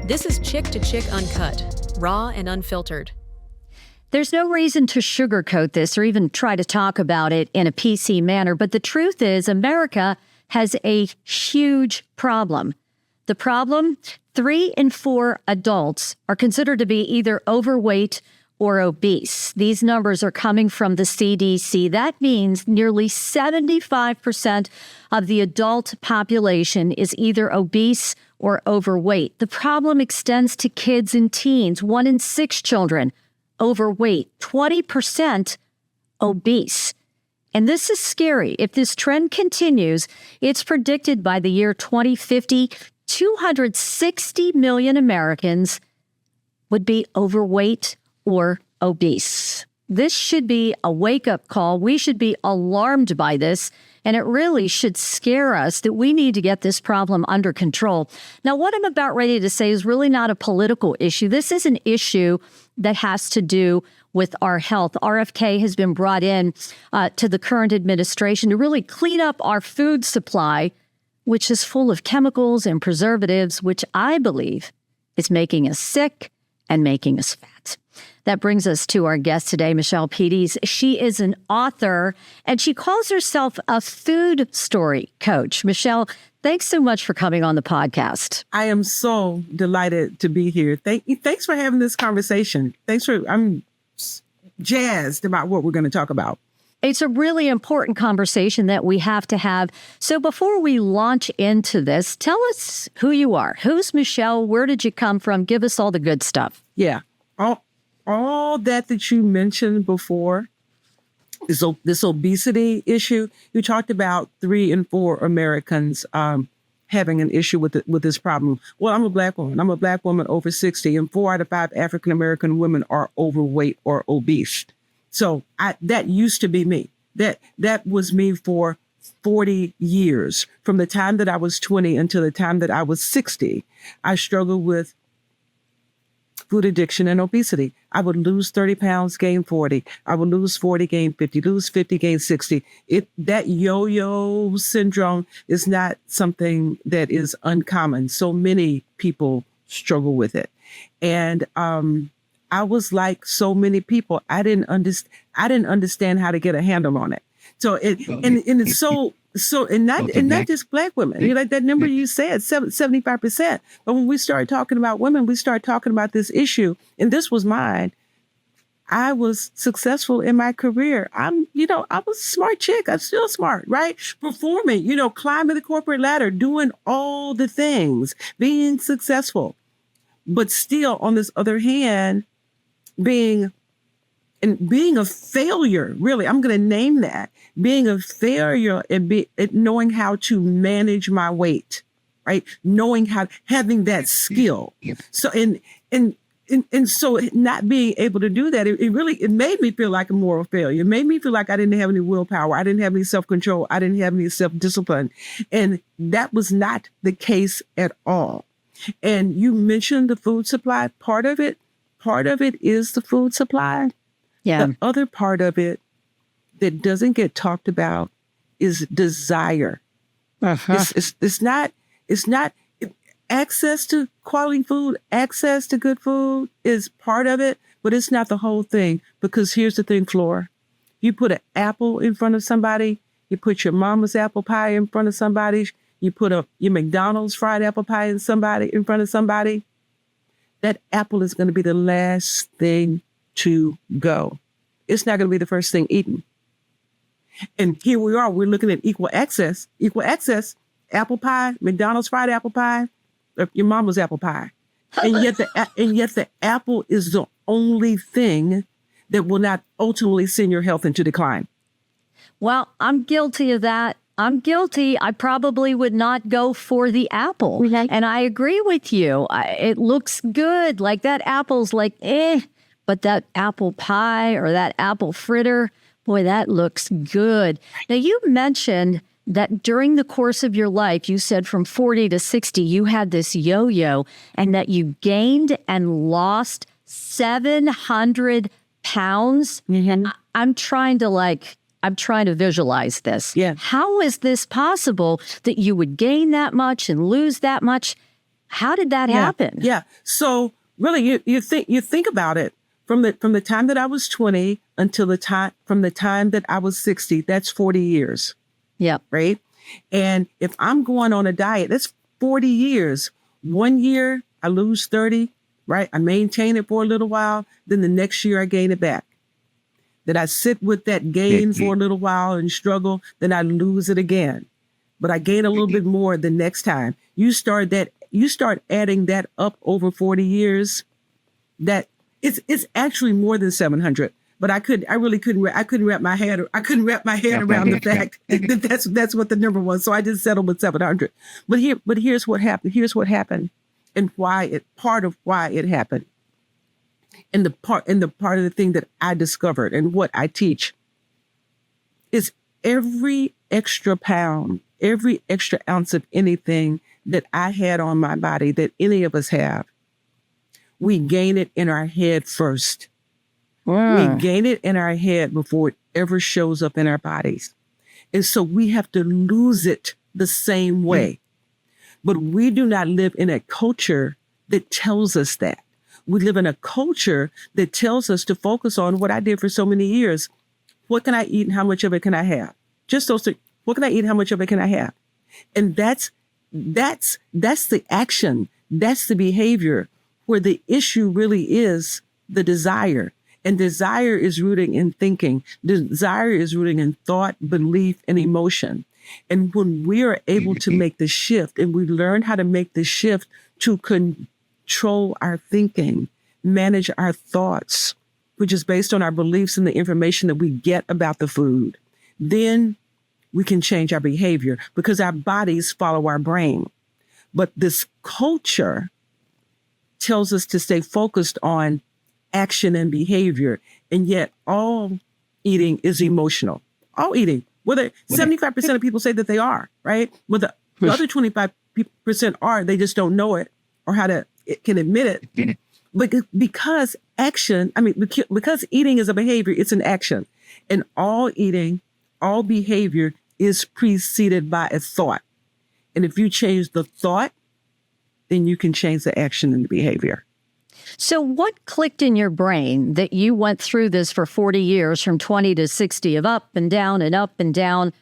This is Chick2Chick Uncut, raw and unfiltered. There's no reason to sugarcoat this or even try to talk about it in a PC manner, but the truth is America has a huge problem. The problem, 3 in 4 adults are considered to be either overweight or obese. These numbers are coming from the CDC. That means nearly 75% of the adult population is either obese or overweight. The problem extends to kids and teens. 1 in 6 children overweight, 20% obese. And this is scary. If this trend continues, it's predicted by the year 2050, 260 million Americans would be overweight or obese. This should be a wake-up call. We should be alarmed by this, and it really should scare us that we need to get this problem under control. Now, what I'm about ready to say is really not a political issue. This is an issue that has to do with our health. RFK has been brought in to the current administration to really clean up our food supply, which is full of chemicals and preservatives, which I believe is making us sick and making us fat. That brings us to our guest today, Michelle Petties. She is an author, and she calls herself a food story coach. Michelle, thanks so much for coming on the podcast. I am so delighted to be here. Thanks for having this conversation. I'm jazzed about what we're going to talk about. It's a really important conversation that we have to have. So before we launch into this, tell us who you are. Who's Michelle? Where did you come from? Give us all the good stuff. Yeah. All that you mentioned before, this obesity issue, you talked about 3 in 4 Americans having an issue with this problem. Well, I'm a Black woman. I'm a Black woman over 60, and 4 out of 5 African-American women are overweight or obese. So that used to be me. That was me for 40 years. From the time that I was 20 until the time that I was 60, I struggled with food addiction and obesity. I would lose 30 pounds, gain 40. I would lose 40, gain 50, lose 50, gain 60. That yo-yo syndrome is not something that is uncommon. So many people struggle with it. And I was like so many people. I didn't understand how to get a handle on it. So it's not just Black women. You like that number you said, 75%. But when we started talking about women, we started talking about this issue, and this was mine. I was successful in my career. I was a smart chick. I'm still smart, right? Performing, climbing the corporate ladder, doing all the things, being successful. But still, on this other hand, being a failure, really, I'm going to name that, being a failure at knowing how to manage my weight, right? Having that skill. So, and so not being able to do that, it made me feel like a moral failure. It made me feel like I didn't have any willpower. I didn't have any self-control. I didn't have any self-discipline. And that was not the case at all. And you mentioned the food supply. Part of it is the food supply. Yeah. The other part of it that doesn't get talked about is desire. Uh-huh. It's not access to quality food, access to good food is part of it, but it's not the whole thing. Because here's the thing, Flora. You put an apple in front of somebody, you put your mama's apple pie in front of somebody, you put your McDonald's fried apple pie in front of somebody, that apple is going to be the last thing to go. It's not going to be the first thing eaten. And here we are, we're looking at equal access, apple pie, McDonald's fried apple pie, or your mama's apple pie. And yet the apple is the only thing that will not ultimately send your health into decline. Well, I'm guilty of that. I'm guilty. I probably would not go for the apple. Mm-hmm. And I agree with you. It looks good. Like that apple's like, but that apple pie or that apple fritter, boy, that looks good. Now, you mentioned that during the course of your life, you said from 40 to 60, you had this yo-yo and that you gained and lost 700 pounds. Mm-hmm. I'm trying to visualize this. Yeah. How is this possible that you would gain that much and lose that much? How did that happen? Yeah. So really, you think about it from the time that I was 20 until the time that I was 60. That's 40 years. Yeah. Right. And if I'm going on a diet, that's 40 years. 1 year I lose 30. Right. I maintain it for a little while. Then the next year I gain it back. Then I sit with that gain for a little while and struggle. Then I lose it again. But I gain a little bit more the next time. You start adding that up over 40 years. That it's actually more than 700. But I really couldn't wrap my head around the fact that that's what the number was. So I just settled with 700. But here's what happened. Here's what happened, and part of why it happened. And the part of the thing that I discovered and what I teach is every extra pound, every extra ounce of anything that I had on my body, that any of us have, we gain it in our head first. We gain it in our head before it ever shows up in our bodies. And so we have to lose it the same way. But we do not live in a culture that tells us that. We live in a culture that tells us to focus on what I did for so many years. What can I eat and how much of it can I have? Just those three. What can I eat and how much of it can I have? And that's the action. That's the behavior where the issue really is the desire. And desire is rooting in thinking. Desire is rooting in thought, belief, and emotion. And when we are able to make the shift and we learn how to make the shift to control our thinking, manage our thoughts, which is based on our beliefs and the information that we get about the food, then we can change our behavior because our bodies follow our brain. But this culture tells us to stay focused on action and behavior. And yet all eating is emotional. All eating, whether 75% of people say that they are, right? Well, the other 25% are, they just don't know it or can admit it. But because because eating is a behavior, it's an action. And all eating, all behavior is preceded by a thought. And if you change the thought, then you can change the action and the behavior. So what clicked in your brain that you went through this for 40 years, from 20 to 60, of up and down and up and down?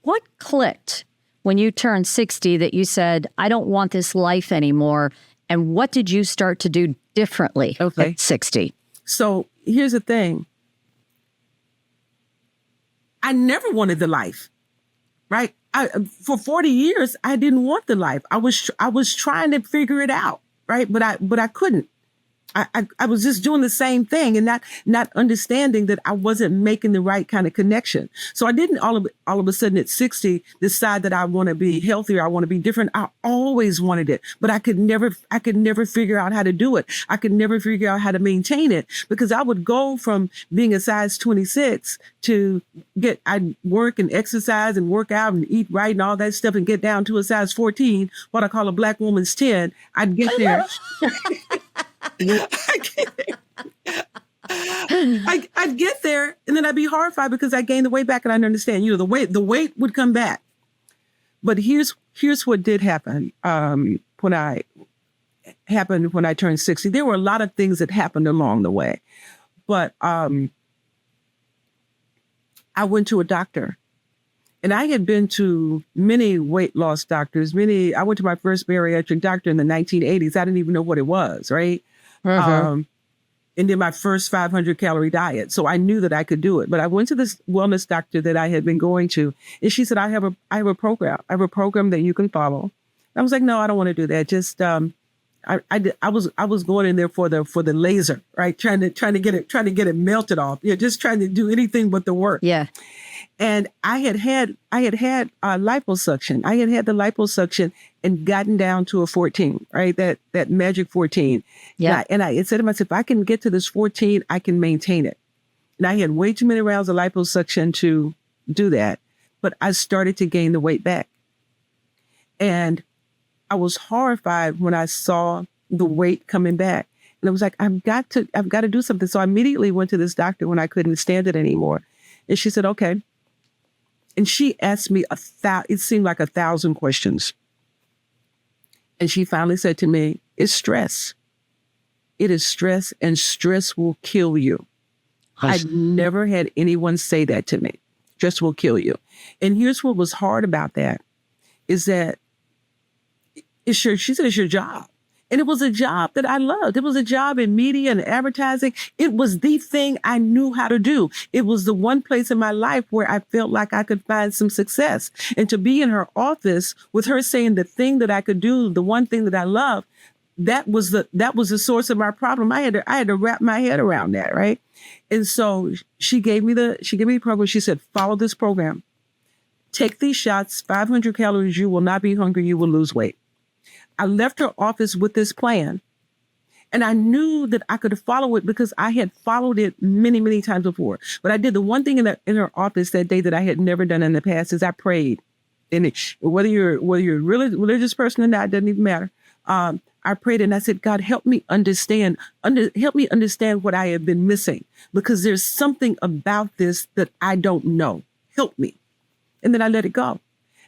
What clicked when you turned 60 that you said, I don't want this life anymore? And what did you start to do differently at 60? So here's the thing. I never wanted the life, right? For 40 years, I didn't want the life. I was trying to figure it out, right? But I couldn't. I was just doing the same thing and not understanding that I wasn't making the right kind of connection. So I didn't all of a sudden at 60 decide that I want to be healthier. I want to be different. I always wanted it, but I could never figure out how to do it. I could never figure out how to maintain it because I would go from being a size 26 to I'd work and exercise and work out and eat right and all that stuff and get down to a size 14, what I call a black woman's 10. I'd get there. I'd get there and then I'd be horrified because I gained the weight back and I didn't understand. The weight would come back. But here's what did happen when I turned 60. There were a lot of things that happened along the way. But I went to a doctor. And I had been to many weight loss doctors. I went to my first bariatric doctor in the 1980s. I didn't even know what it was, right? And then my first 500 calorie diet. So I knew that I could do it. But I went to this wellness doctor that I had been going to, and she said, I have a program. I have a program that you can follow. I was like, no, I don't want to do that. Just I was going in there for the laser, right? Trying to get it melted off. Just trying to do anything but the work. Yeah. And I had liposuction. I had the liposuction and gotten down to a 14, right? That magic 14. Yeah. And I said to myself, if I can get to this 14, I can maintain it. And I had way too many rounds of liposuction to do that. But I started to gain the weight back. And I was horrified when I saw the weight coming back. And I was like, I've got to do something. So I immediately went to this doctor when I couldn't stand it anymore. And she said, okay. And she asked me it seemed like 1,000 questions. And she finally said to me, it's stress. It is stress, and stress will kill you. I'd never had anyone say that to me. Stress will kill you. And here's what was hard about that is that she said, it's your job. And it was a job that I loved. It was a job in media and advertising. It was the thing I knew how to do. It was the one place in my life where I felt like I could find some success. And to be in her office with her saying the thing that I could do, the one thing that I love, that was the source of my problem. I had to wrap my head around that, right? And so she gave me the program. She said, follow this program. Take these shots, 500 calories. You will not be hungry. You will lose weight. I left her office with this plan, and I knew that I could follow it because I had followed it many, many times before. But I did the one thing in her office that day that I had never done in the past is I prayed. And whether you're a really religious person or not, doesn't even matter. I prayed and I said, God, help me understand what I have been missing, because there's something about this that I don't know. Help me. And then I let it go.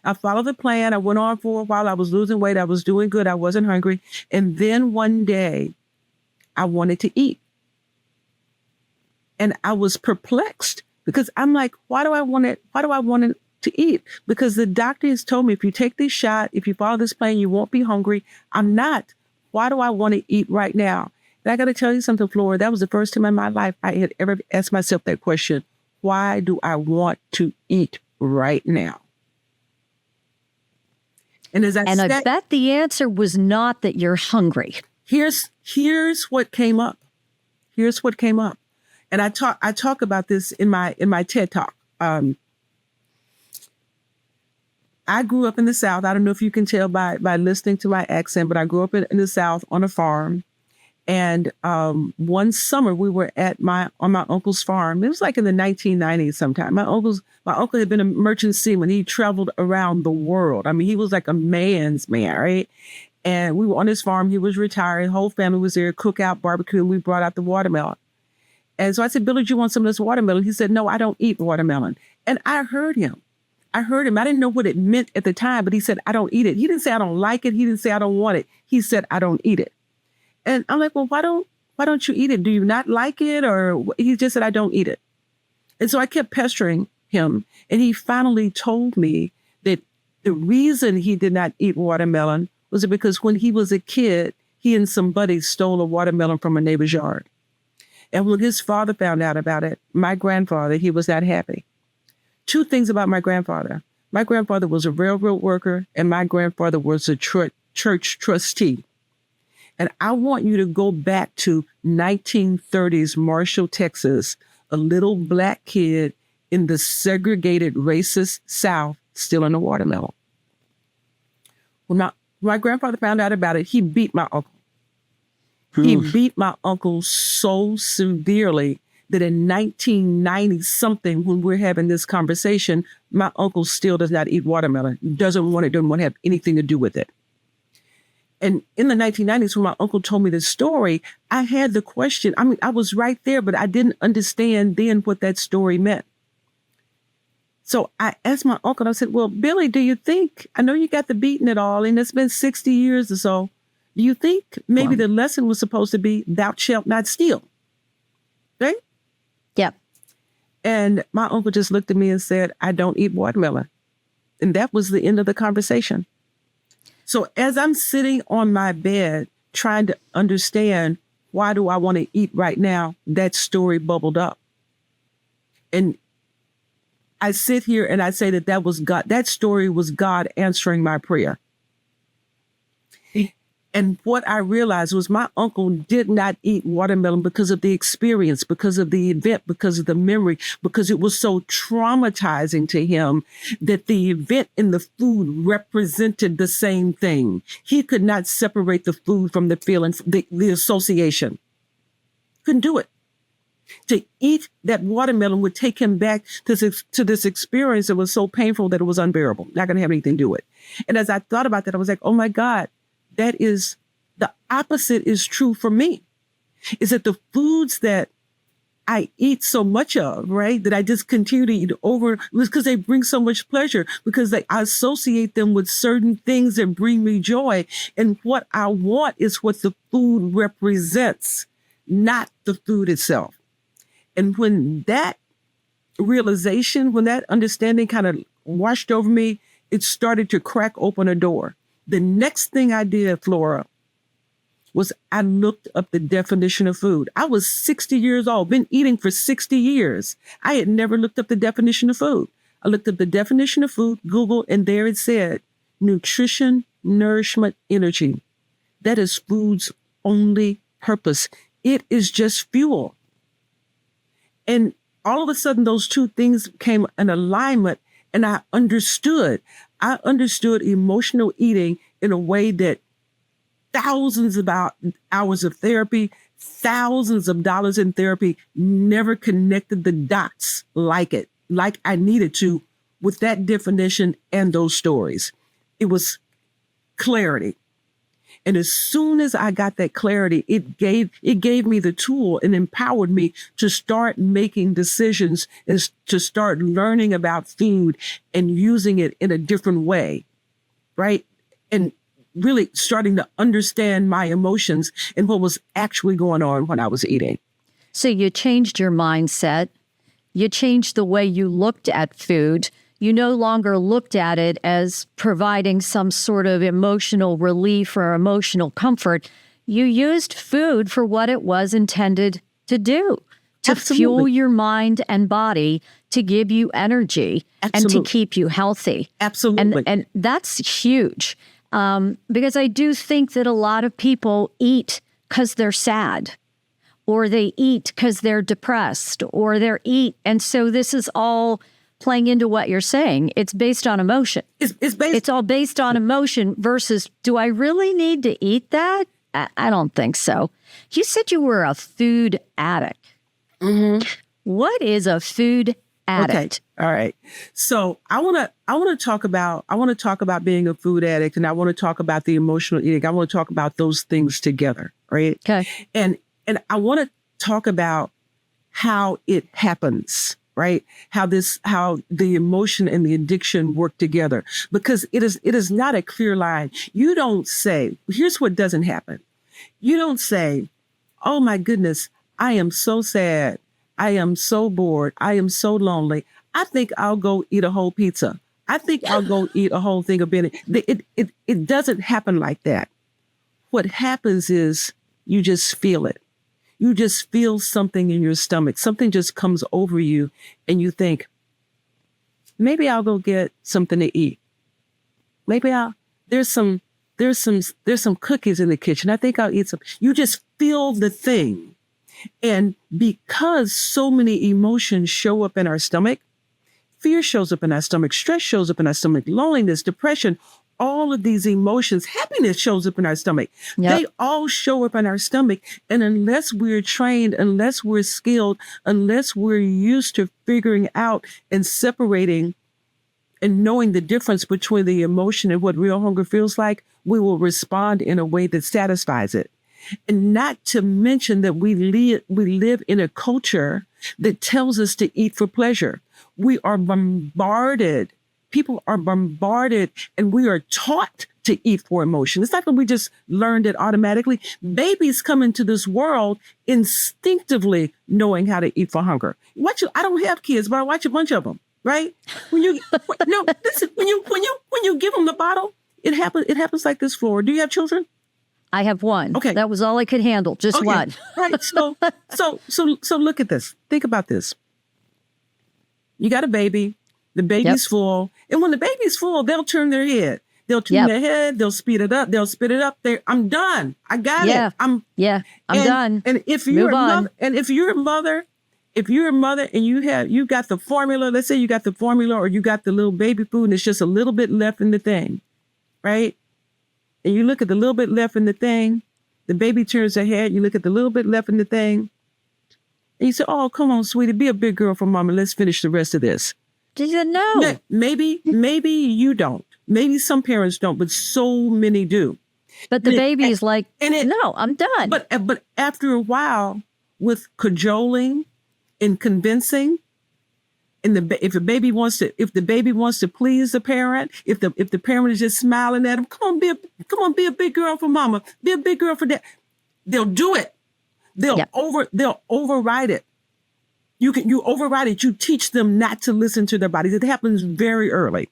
I followed the plan. I went on for a while. I was losing weight. I was doing good. I wasn't hungry. And then one day I wanted to eat. And I was perplexed because I'm like, why do I want it? Why do I want it to eat? Because the doctor has told me, if you take this shot, if you follow this plan, you won't be hungry. I'm not. Why do I want to eat right now? And I got to tell you something, Flora, that was the first time in my life I had ever asked myself that question. Why do I want to eat right now? And I bet the answer was not that you're hungry. Here's what came up. Here's what came up. And I talk about this in my TED Talk. I grew up in the South. I don't know if you can tell by listening to my accent, but I grew up in the South on a farm. And one summer we were on my uncle's farm. It was like in the 1990s sometime. My uncle had been a merchant seaman. He traveled around the world. I mean, he was like a man's man, right? And we were on his farm. He was retired. The whole family was there, cookout, barbecue, and we brought out the watermelon. And so I said, Billy, do you want some of this watermelon? He said, no, I don't eat watermelon. And I heard him. I didn't know what it meant at the time, but he said, I don't eat it. He didn't say I don't like it. He didn't say I don't want it. He said, I don't eat it. And I'm like, well, why don't you eat it? Do you not like it? Or he just said, I don't eat it. And so I kept pestering him. And he finally told me that the reason he did not eat watermelon was because when he was a kid, he and some buddies stole a watermelon from a neighbor's yard. And when his father found out about it, my grandfather, he was not happy. Two things about my grandfather. My grandfather was a railroad worker, and my grandfather was a church trustee. And I want you to go back to 1930s Marshall, Texas, a little black kid in the segregated racist South stealing a watermelon. When my grandfather found out about it, he beat my uncle. He beat my uncle so severely that in 1990 something, when we're having this conversation, my uncle still does not eat watermelon. Doesn't want to have anything to do with it. And in the 1990s, when my uncle told me this story, I had the question. I mean, I was right there, but I didn't understand then what that story meant. So I asked my uncle, I said, well, Billy, do you think, I know you got the beating it all, and it's been 60 years or so. Do you think maybe the lesson was supposed to be, thou shalt not steal? Right? Yep. And my uncle just looked at me and said, I don't eat watermelon. And that was the end of the conversation. So as I'm sitting on my bed trying to understand why do I want to eat right now, that story bubbled up. And I sit here and I say that was God. That story was God answering my prayer. And what I realized was my uncle did not eat watermelon because of the experience, because of the event, because of the memory, because it was so traumatizing to him that the event and the food represented the same thing. He could not separate the food from the feeling, the association. Couldn't do it. To eat that watermelon would take him back to this experience that was so painful that it was unbearable. Not going to have anything to do with it. And as I thought about that, I was like, oh my God. That is, the opposite is true for me, is that the foods that I eat so much of, right, that I just continue to eat over because they bring so much pleasure, because I associate them with certain things that bring me joy. And what I want is what the food represents, not the food itself. And when that realization, when that understanding kind of washed over me, it started to crack open a door. The next thing I did, Flora, was I looked up the definition of food. I was 60 years old, been eating for 60 years. I had never looked up the definition of food. I looked up the definition of food, Google, and there it said, nutrition, nourishment, energy. That is food's only purpose. It is just fuel. And all of a sudden, those two things became an alignment, and I understood. I understood emotional eating in a way that thousands of hours of therapy, thousands of dollars in therapy never connected the dots like I needed to with that definition and those stories. It was clarity. And as soon as I got that clarity, it gave me the tool and empowered me to start making decisions and to start learning about food and using it in a different way, right? And really starting to understand my emotions and what was actually going on when I was eating. So you changed your mindset. You changed the way you looked at food. You no longer looked at it as providing some sort of emotional relief or emotional comfort. You used food for what it was intended to do, to Absolutely. fuel your mind and body, to give you energy, Absolutely. and to keep you healthy. Absolutely. And that's huge. Because I do think that a lot of people eat because they're sad, or they eat because they're depressed, or they're eat. And so this is all playing into what you're saying. It's based on emotion. It's all based on emotion versus, do I really need to eat that? I don't think so. You said you were a food addict. Mm-hmm. What is a food addict? Okay. All right. So I want to talk about being a food addict, and I want to talk about the emotional eating. I want to talk about those things together, right? Okay. And I want to talk about how it happens, right? How the emotion and the addiction work together, because it is not a clear line. You don't say, here's what doesn't happen. You don't say, oh my goodness, I am so sad. I am so bored. I am so lonely. I think I'll go eat a whole pizza. I think I'll go eat a whole thing of Ben. It doesn't happen like that. What happens is you just feel it. You just feel something in your stomach. Something just comes over you and you think, maybe I'll go get something to eat. Maybe there's some cookies in the kitchen. I think I'll eat some. You just feel the thing. And because so many emotions show up in our stomach, fear shows up in our stomach, stress shows up in our stomach, loneliness, depression, all of these emotions, happiness shows up in our stomach. Yep. They all show up in our stomach. And unless we're trained, unless we're skilled, unless we're used to figuring out and separating and knowing the difference between the emotion and what real hunger feels like, we will respond in a way that satisfies it. And not to mention that we live in a culture that tells us to eat for pleasure. We are bombarded. People are bombarded, and we are taught to eat for emotion. It's not that we just learned it automatically. Babies come into this world instinctively knowing how to eat for hunger. I don't have kids, but I watch a bunch of them. Right? When you give them the bottle, it happens like this, Flora. Do you have children? I have one. Okay. That was all I could handle. Just Okay. one. Right. So look at this. Think about this. You got a baby. The baby's full. And when the baby's full, they'll turn their head. They'll turn their head. They'll speed it up. They'll spit it up. I'm done. I got it. I'm done. And if you're a mother, and you got the formula, let's say you got the formula or you got the little baby food and it's just a little bit left in the thing, right? And you look at the little bit left in the thing, the baby turns their head, you look at the little bit left in the thing, and you say, oh, come on, sweetie, be a big girl for mama. Let's finish the rest of this. Did you know? Maybe you don't. Maybe some parents don't, but so many do. But the baby's like, no, I'm done. But after a while, with cajoling and convincing. And if the baby wants to please the parent, if the parent is just smiling at them, come on, be a big girl for mama, be a big girl for dad. They'll do it. They'll override it. You override it. You teach them not to listen to their bodies. It happens very early.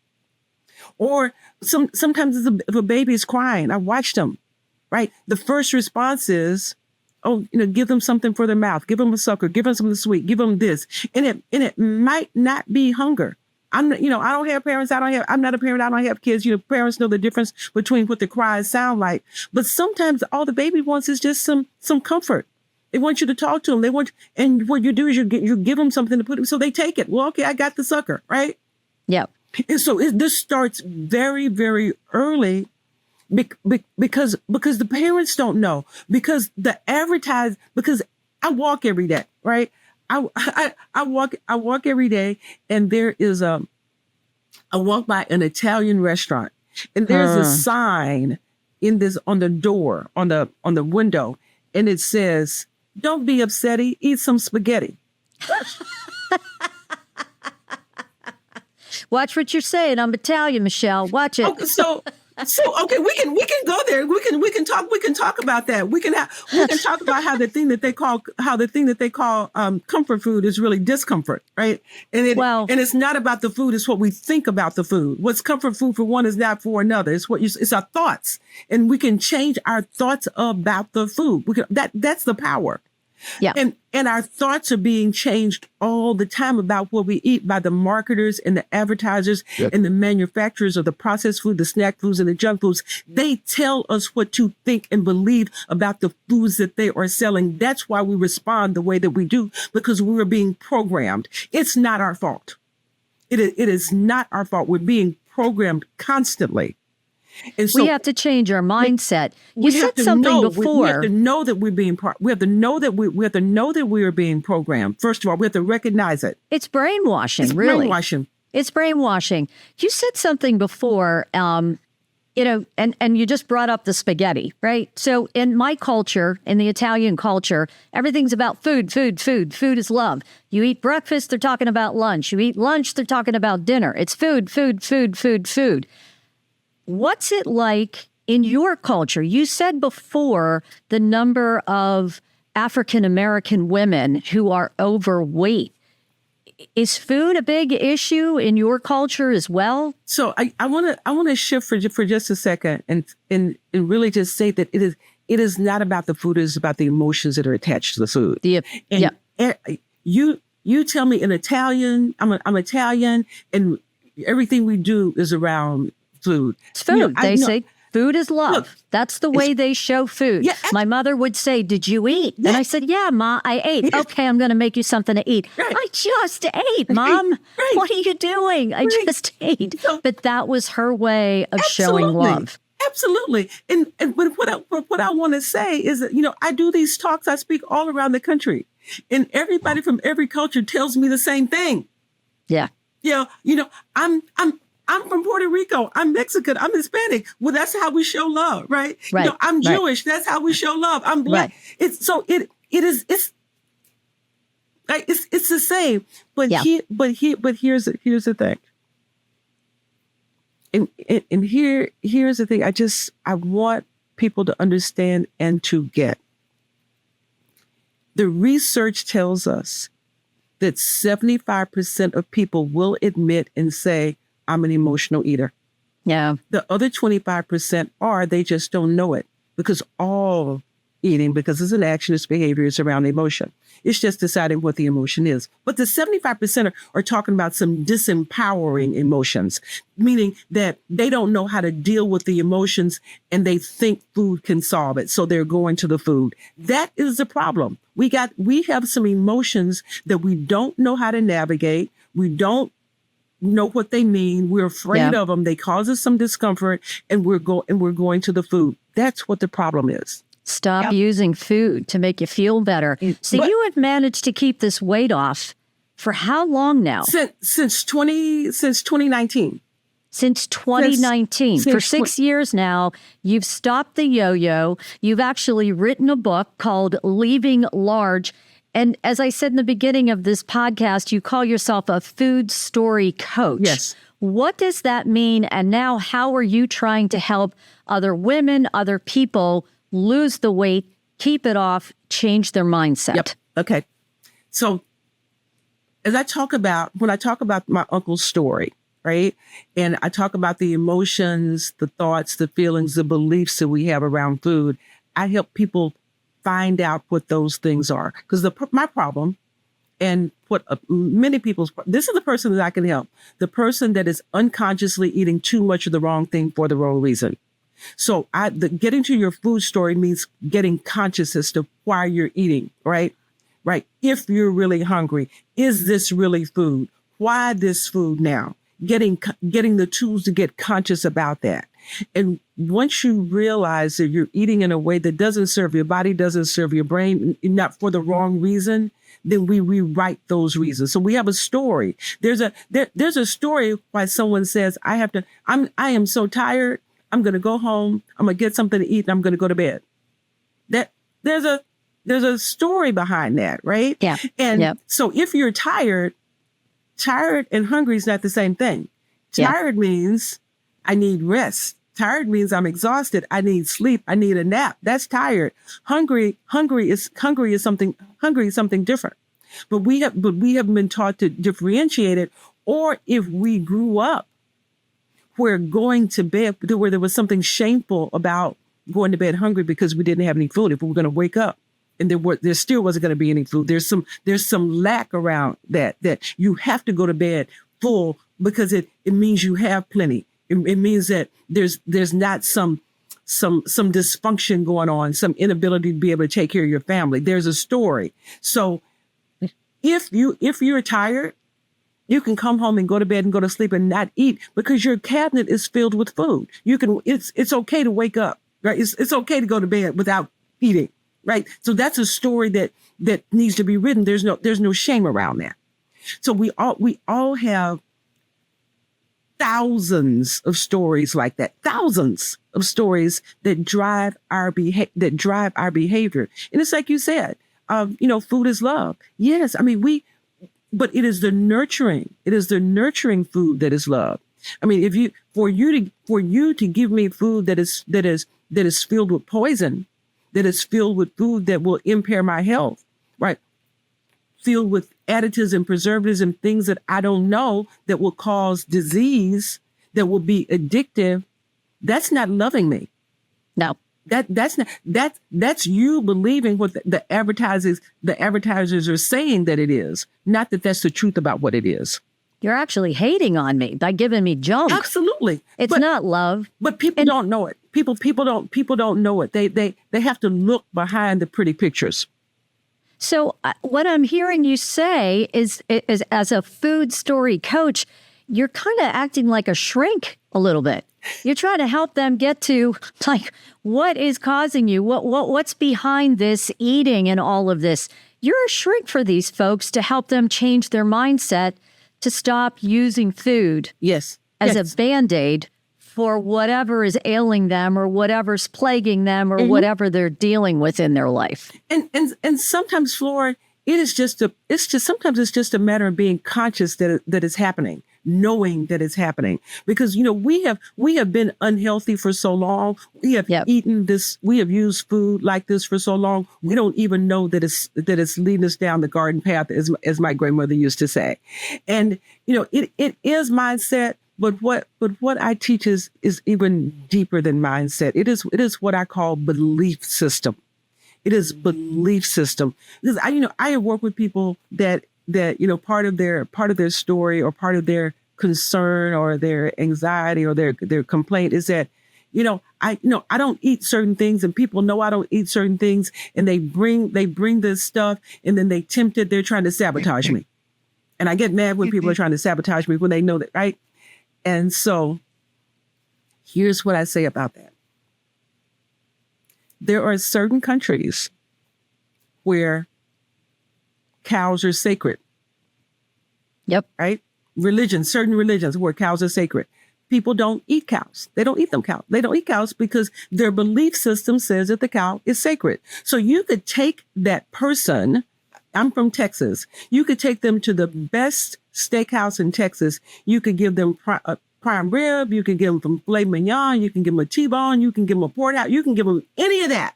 Or sometimes if a baby is crying, I watch them, right? The first response is, give them something for their mouth, give them a sucker, give them something sweet, give them this. And it might not be hunger. I don't have parents. I'm not a parent. I don't have kids. Parents know the difference between what the cries sound like. But sometimes all the baby wants is just some comfort. They want you to talk to them. And what you do is you give them something to put them, so they take it. Well, okay, I got the sucker, right? Yeah. And so this starts very, very early because the parents don't know, because because I walk every day, right? I walk every day, and there is I walk by an Italian restaurant, and there's a sign on the door, on the window, and it says, "Don't be upsetty, eat some spaghetti." Watch what you're saying. I'm Italian, Michelle. Watch it. Okay, so okay, we can go there. We can talk about that. We can talk about how the thing that they call comfort food is really discomfort, right? And it's not about the food. It's what we think about the food. What's comfort food for one is not for another. It's our thoughts, and we can change our thoughts about the food. That's the power. Yeah. And our thoughts are being changed all the time about what we eat by the marketers and the advertisers and the manufacturers of the processed food, the snack foods and the junk foods. They tell us what to think and believe about the foods that they are selling. That's why we respond the way that we do, because we are being programmed. It's not our fault. It is not our fault. We're being programmed constantly. And so we have to change our mindset. You said something before. We have to know that we have to know that we are being programmed. First of all, we have to recognize it. It's brainwashing, It's really. brainwashing. It's brainwashing. You said something before, and you just brought up the spaghetti, right? So in my culture, in the Italian culture, everything's about food, food, food. Food is love. You eat breakfast, they're talking about lunch. You eat lunch, they're talking about dinner. It's food, food, food, food, food. What's it like in your culture? You said before the number of African-American women who are overweight. Is food a big issue in your culture as well? So I want to shift for just a second and really just say that it is not about the food. It is about the emotions that are attached to the food. You tell me in Italian, I'm Italian, and everything we do is around food. It's food. They say food is love. Look, that's the way they show food. Yeah, my mother would say, "Did you eat?" And I said, "Yeah, Ma, I ate." Yes. "Okay, I'm going to make you something to eat." Right. "I just ate, Mom." Right. "What are you doing?" "I just ate." But that was her way of showing love. Absolutely. But what I want to say is that, I do these talks. I speak all around the country, and everybody from every culture tells me the same thing. Yeah. I'm from Puerto Rico. I'm Mexican. I'm Hispanic. Well, that's how we show love, right? Right. I'm Jewish. That's how we show love. I'm Black. Right. It's the same. But here's the thing. And here's the thing. I want people to understand and to get. The research tells us that 75% of people will admit and say, "I'm an emotional eater." Yeah. The other 25% they just don't know it, because all eating, because it's an action, it's behavior, it's around emotion. It's just deciding what the emotion is. But the 75% are talking about some disempowering emotions, meaning that they don't know how to deal with the emotions and they think food can solve it. So they're going to the food. That is the problem. We have some emotions that we don't know how to navigate. We don't know what they mean. We're afraid of them. They cause us some discomfort, and we're going to the food. That's what the problem is. Stop using food to make you feel better. So you have managed to keep this weight off for how long now? Since 2019. Since 2019. For 6 years now, you've stopped the yo-yo. You've actually written a book called Leaving Large. And as I said in the beginning of this podcast, you call yourself a food story coach. Yes. What does that mean? And now how are you trying to help other women, other people lose the weight, keep it off, change their mindset? Yep. Okay. So when I talk about my uncle's story, right? And I talk about the emotions, the thoughts, the feelings, the beliefs that we have around food, I help people find out what those things are. Because my problem, and what many people's, this is the person that I can help. The person that is unconsciously eating too much of the wrong thing for the wrong reason. So getting to your food story means getting conscious as to why you're eating, right? Right. If you're really hungry, is this really food? Why this food now? Getting the tools to get conscious about that. And once you realize that you're eating in a way that doesn't serve your body, doesn't serve your brain, not for the wrong reason, then we rewrite those reasons. So we have a story. There's a story why someone says, I am so tired. I'm going to go home. I'm going to get something to eat and I'm going to go to bed. There's a story behind that, right? Yeah. And so if you're tired and hungry is not the same thing. Tired means I need rest. Tired means I'm exhausted. I need sleep. I need a nap. That's tired. Hungry is something different. But we have been taught to differentiate it. Or if we grew up where going to bed, where there was something shameful about going to bed hungry because we didn't have any food. If we were going to wake up and there still wasn't going to be any food, there's some lack around that you have to go to bed full because it means you have plenty. It means that there's not some dysfunction going on, some inability to be able to take care of your family. There's a story. So if you're tired, you can come home and go to bed and go to sleep and not eat because your cabinet is filled with food. It's okay to wake up, right? It's okay to go to bed without eating, right? So that's a story that needs to be written. There's no shame around that. So we all have thousands of stories like that, thousands of stories that drive our behavior. And it's like you said, food is love. Yes. I mean, but it is the nurturing food that is love. I mean, for you to give me food that is filled with poison, that is filled with food that will impair my health, right? Filled with additives and preservatives and things that I don't know that will cause disease, that will be addictive. That's not loving me. No. That's you believing what the advertisers are saying that it is, not that that's the truth about what it is. You're actually hating on me by giving me junk. Absolutely. It's not love. But people don't know it. People don't know it. They have to look behind the pretty pictures. So what I'm hearing you say is as a food story coach, you're kind of acting like a shrink a little bit. You're trying to help them get to like what is causing you, what's behind this eating and all of this. You're a shrink for these folks to help them change their mindset to stop using food as a Band-Aid for whatever is ailing them or whatever's plaguing them or whatever they're dealing with in their life. And sometimes, Flora, sometimes it's just a matter of being conscious that it's happening, knowing that it's happening. Because, we have been unhealthy for so long. We have eaten this, we have used food like this for so long. We don't even know that it's leading us down the garden path, as my grandmother used to say. And, it is mindset. But what I teach is even deeper than mindset. It is what I call belief system. It is belief system. Because I have worked with people that part of their story or part of their concern or their anxiety or their complaint is that I don't eat certain things and people know I don't eat certain things and they bring this stuff and then they tempt it. They're trying to sabotage me, and I get mad when people are trying to sabotage me when they know that, right? And so here's what I say about that. There are certain countries where cows are sacred. Yep. Right? Certain religions where cows are sacred. People don't eat cows. They don't eat them cows. They don't eat cows because their belief system says that the cow is sacred. So you could take that person, I'm from Texas. You could take them to the best steakhouse in Texas. You could give them prime rib. You can give them from filet mignon. You can give them a T-bone. You can give them a porterhouse. You can give them any of that.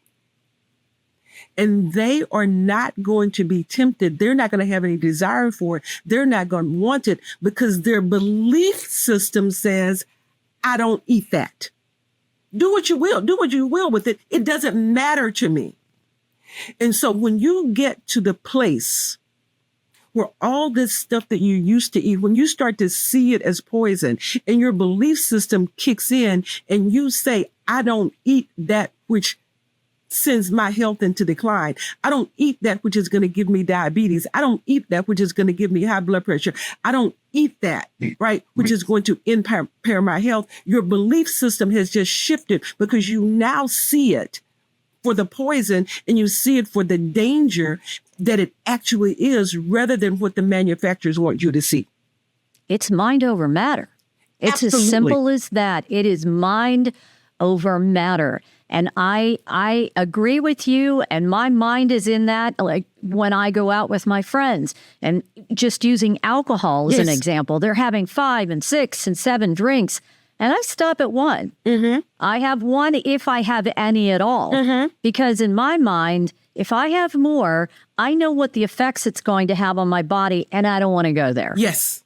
And they are not going to be tempted. They're not going to have any desire for it. They're not going to want it because their belief system says, I don't eat that. Do what you will. Do what you will with it. It doesn't matter to me. And so when you get to the place where all this stuff that you used to eat, when you start to see it as poison and your belief system kicks in and you say, I don't eat that which sends my health into decline. I don't eat that which is going to give me diabetes. I don't eat that which is going to give me high blood pressure. I don't eat that, right, which is going to impair my health. Your belief system has just shifted because you now see it for the poison and you see it for the danger that it actually is rather than what the manufacturers want you to see. It's mind over matter. It's Absolutely. as simple as that. It is mind over matter. And I agree with you, and my mind is in that, like when I go out with my friends, and just using alcohol as an example, they're having 5 and 6 and 7 drinks, and I stop at 1. Mm-hmm. I have 1 if I have any at all, because in my mind, if I have more, I know what the effects it's going to have on my body, and I don't want to go there. Yes.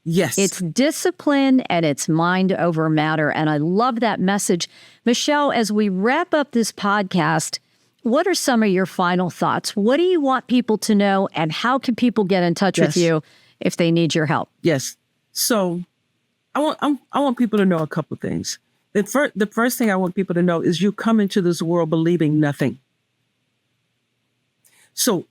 Yes. It's discipline and it's mind over matter. And I love that message. Michelle, as we wrap up this podcast, what are some of your final thoughts? What do you want people to know, and how can people get in touch with you if they need your help? Yes. So I want people to know a couple of things. The first thing I want people to know is you come into this world believing nothing. So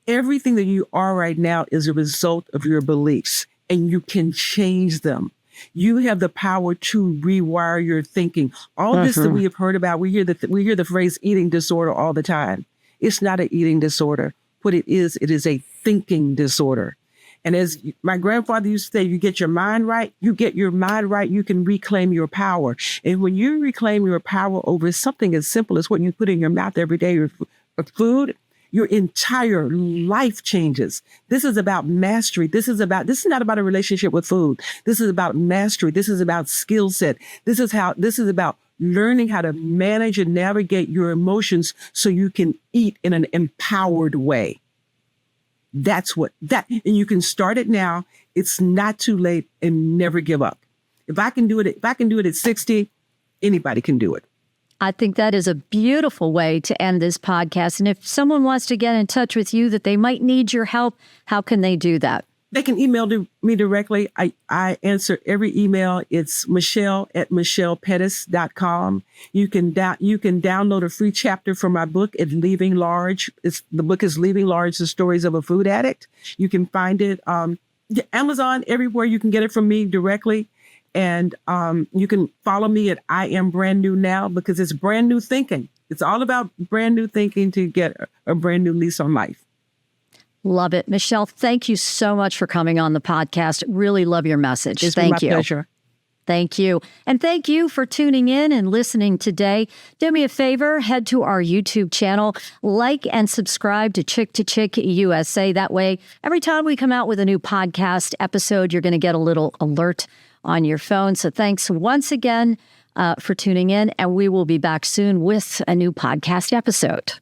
everything that you are right now is a result of your beliefs. And you can change them. You have the power to rewire your thinking. All this that we have heard about, we hear the phrase eating disorder all the time. It's not an eating disorder. What it is a thinking disorder. And as my grandfather used to say, you get your mind right, you can reclaim your power. And when you reclaim your power over something as simple as what you put in your mouth every day, or food, your entire life changes. This is about mastery. This is not about a relationship with food. This is about mastery. This is about skill set. This is about learning how to manage and navigate your emotions so you can eat in an empowered way. And you can start it now. It's not too late, and never give up. If I can do it at 60, anybody can do it. I think that is a beautiful way to end this podcast. And if someone wants to get in touch with you that they might need your help, how can they do that? They can email me directly. I answer every email. It's michelle@michellepettis.com. You can download a free chapter from my book at Leaving Large. The book is Leaving Large, The Stories of a Food Addict. You can find it Amazon, everywhere. You can get it from me directly. And you can follow me at I Am Brand New Now, because it's brand new thinking. It's all about brand new thinking to get a brand new lease on life. Love it. Michelle, thank you so much for coming on the podcast. Really love your message. It's Thank my you. Pleasure. Thank you. And thank you for tuning in and listening today. Do me a favor, head to our YouTube channel, like and subscribe to Chick2Chick USA. That way, every time we come out with a new podcast episode, you're going to get a little alert on your phone. So thanks once again for tuning in, and we will be back soon with a new podcast episode.